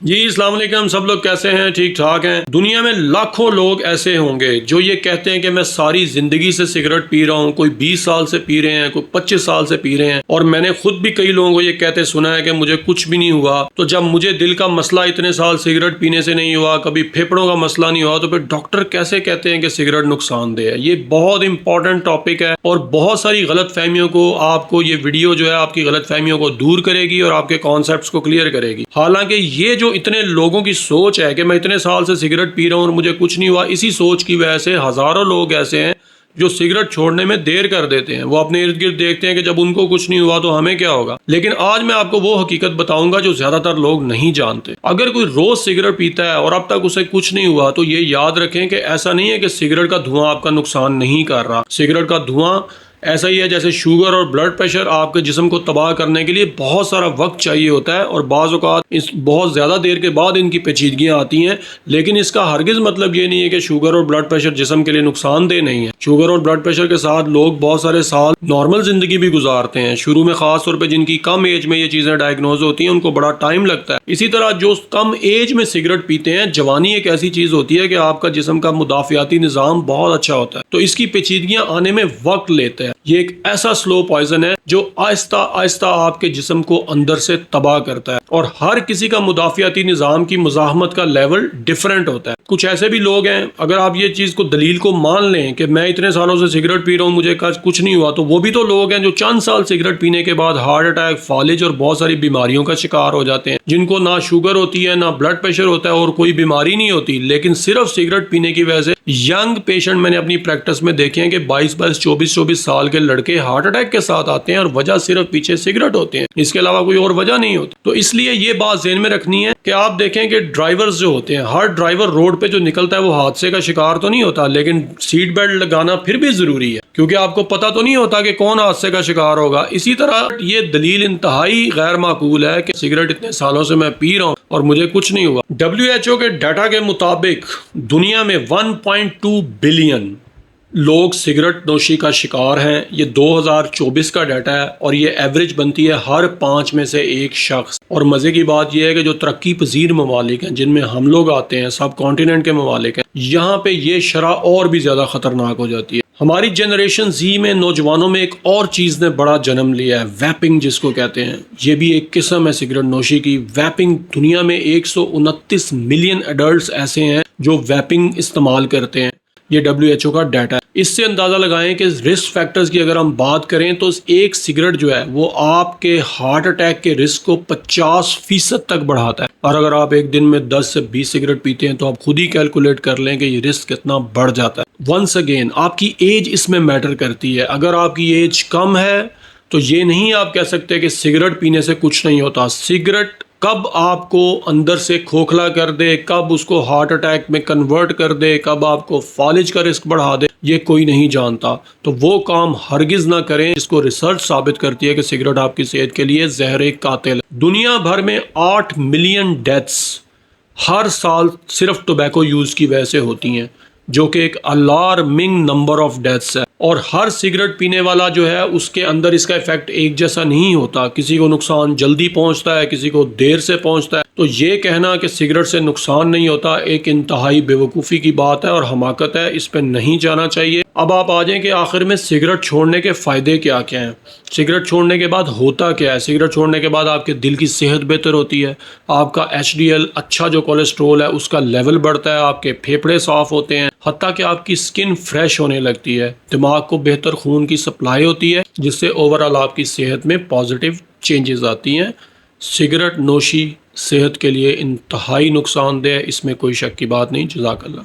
जी अस्सलाम वालेकुम। सब लोग कैसे हैं? ठीक ठाक हैं। दुनिया में लाखों लोग ऐसे होंगे जो ये कहते हैं कि मैं सारी जिंदगी से सिगरेट पी रहा हूँ। कोई 20 साल से पी रहे हैं, कोई 25 साल से पी रहे हैं। और मैंने खुद भी कई लोगों को ये कहते सुना है कि मुझे कुछ भी नहीं हुआ। तो जब मुझे दिल का मसला इतने साल सिगरेट पीने से नहीं हुआ, कभी फेफड़ों का मसला नहीं हुआ, तो फिर डॉक्टर कैसे कहते हैं कि सिगरेट नुकसानदेह है? ये बहुत इंपॉर्टेंट टॉपिक है और बहुत सारी गलत फहमियों को आपको ये वीडियो जो है आपकी गलत फहमियों को दूर करेगी और आपके कॉन्सेप्ट को क्लियर करेगी। हालांकि ये जो इतने लोगों की सोच है कि मैं इतने साल से सिगरेट पी रहा हूं और मुझे कुछ नहीं हुआ, इसी सोच की वजह से हजारों लोग ऐसे हैं जो सिगरेट छोड़ने में देर कर देते हैं। वो अपने इर्द गिर्द देखते हैं कि जब उनको कुछ नहीं हुआ तो हमें क्या होगा। लेकिन आज मैं आपको वो हकीकत बताऊंगा जो ज्यादातर लोग नहीं जानते। अगर कोई रोज सिगरेट पीता है और अब तक उसे कुछ नहीं हुआ तो ये याद रखें कि ऐसा नहीं है कि सिगरेट का धुआं आपका नुकसान नहीं कर रहा। सिगरेट का धुआं ऐसा ही है जैसे शुगर और ब्लड प्रेशर आपके जिस्म को तबाह करने के लिए बहुत सारा वक्त चाहिए होता है और बाज़ औक़ात इस बहुत ज़्यादा देर के बाद इनकी पेचीदगियाँ आती हैं। लेकिन इसका हरगिज़ मतलब ये नहीं है कि शुगर और ब्लड प्रेशर जिस्म के लिए नुकसानदेह नहीं है। शुगर और ब्लड प्रेशर के साथ लोग बहुत सारे साल नॉर्मल ज़िंदगी भी गुजारते हैं। शुरू में ख़ास तौर पर जिनकी कम एज में ये चीज़ें डायग्नोज होती हैं उनको बड़ा टाइम लगता है। इसी तरह जो कम एज में सिगरेट पीते हैं, जवानी एक ऐसी चीज़ होती है कि आपका जिस्म का मुदाफ़ियाती निज़ाम बहुत अच्छा होता है, तो इसकी पेचीदगियाँ आने में वक्त लेते हैं। ये एक ऐसा स्लो पॉइजन है जो आहिस्ता आहिस्ता आपके जिस्म को अंदर से तबाह करता है और हर किसी का मुदाफियाती निज़ाम की मुज़ाहमत का लेवल डिफरेंट होता है। कुछ ऐसे भी लोग हैं, अगर आप ये चीज़ को दलील को मान लें कि मैं इतने सालों से सिगरेट पी रहा हूँ मुझे कुछ नहीं हुआ, तो वो भी तो लोग हैं जो चंद साल सिगरेट पीने के बाद हार्ट अटैक, फालिज और बहुत सारी बीमारियों का शिकार हो जाते हैं, जिनको ना शुगर होती है ना ब्लड प्रेशर होता है और कोई बीमारी नहीं होती, लेकिन सिर्फ सिगरेट पीने की वजह से। यंग पेशेंट मैंने अपनी प्रैक्टिस में देखे हैं कि 22-22, 24-24 साल के लड़के हार्ट अटैक के साथ आते हैं और वजह सिर्फ पीछे सिगरेट होते हैं, इसके अलावा कोई और वजह नहीं होती। तो इसलिए ये बात ज़हन में रखनी है कि आप देखें कि ड्राइवर्स जो होते हैं, हर ड्राइवर रोड पे जो निकलता है वो हादसे का शिकार तो नहीं होता, लेकिन सीट बेल्ट लगाना फिर भी जरूरी है क्योंकि आपको पता तो नहीं होता कि कौन हादसे का शिकार होगा। इसी तरह ये दलील इंतहाई गैर माकूल है कि सिगरेट इतने सालों से मैं पी रहा हूँ और मुझे कुछ नहीं हुआ। WHO के डाटा के मुताबिक दुनिया में 1.2 बिलियन लोग सिगरेट नोशी का शिकार हैं। ये 2024 का डाटा है और ये एवरेज बनती है हर 5 में से एक शख्स। और मज़े की बात यह है कि जो तरक्की पजीर ममालिक हैं जिनमें हम लोग आते हैं, सब कॉन्टिनेंट के ममालिक हैं, यहाँ पे ये शरह और भी ज़्यादा ख़तरनाक हो जाती है। हमारी जनरेशन जी में नौजवानों में एक और चीज़ ने बड़ा जन्म लिया है, वैपिंग जिसको कहते हैं। ये भी एक किस्म है सिगरेट नोशी की। वैपिंग, दुनिया में 129 मिलियन एडल्ट ऐसे हैं जो वैपिंग इस्तेमाल करते हैं। ये WHO का डाटा है। इससे अंदाज़ा लगाएं कि रिस्क फैक्टर्स की अगर हम बात करें तो एक सिगरेट जो है वो आपके हार्ट अटैक के रिस्क को 50% तक बढ़ाता है। और अगर आप एक दिन में 10 से 20 सिगरेट पीते हैं तो आप खुद ही कैलकुलेट कर लें कि ये रिस्क कितना बढ़ जाता है। वंस अगेन आपकी एज इसमें मैटर करती है। अगर आपकी एज कम है तो ये नहीं आप कह सकते कि सिगरेट पीने से कुछ नहीं होता। सिगरेट कब आपको अंदर से खोखला कर दे, कब उसको हार्ट अटैक में कन्वर्ट कर दे, कब आपको फालिज का रिस्क बढ़ा दे, ये कोई नहीं जानता। तो वो काम हरगिज ना करें जिसको रिसर्च साबित करती है कि सिगरेट आपकी सेहत के लिए जहर कातिल। दुनिया भर में 8 मिलियन डेथ्स हर साल सिर्फ टोबैको यूज की वजह से होती हैं, जो कि एक अलार्मिंग नंबर ऑफ डेथ्स है। और हर सिगरेट पीने वाला जो है उसके अंदर इसका इफेक्ट एक जैसा नहीं होता। किसी को नुकसान जल्दी पहुंचता है, किसी को देर से पहुंचता है। तो ये कहना कि सिगरेट से नुकसान नहीं होता एक इंतहाई बेवकूफ़ी की बात है और हमाकत है, इस पर नहीं जाना चाहिए। अब आप आ जाएं कि आखिर में सिगरेट छोड़ने के फ़ायदे क्या क्या हैं। सिगरेट छोड़ने के बाद होता क्या है? सिगरेट छोड़ने के बाद आपके दिल की सेहत बेहतर होती है, आपका HDL अच्छा जो कोलेस्ट्रोल है उसका लेवल बढ़ता है, आपके फेफड़े साफ़ होते हैं, हत्ता कि आपकी स्किन फ्रेश होने लगती है, दिमाग को बेहतर खून की सप्लाई होती है, जिससे ओवरऑल आपकी सेहत में पॉजिटिव चेंजेस आती हैं। सिगरेट नोशी सेहत के लिए इंतहाई नुकसानदेह है, इसमें कोई शक की बात नहीं। जज़ाकल्लाह।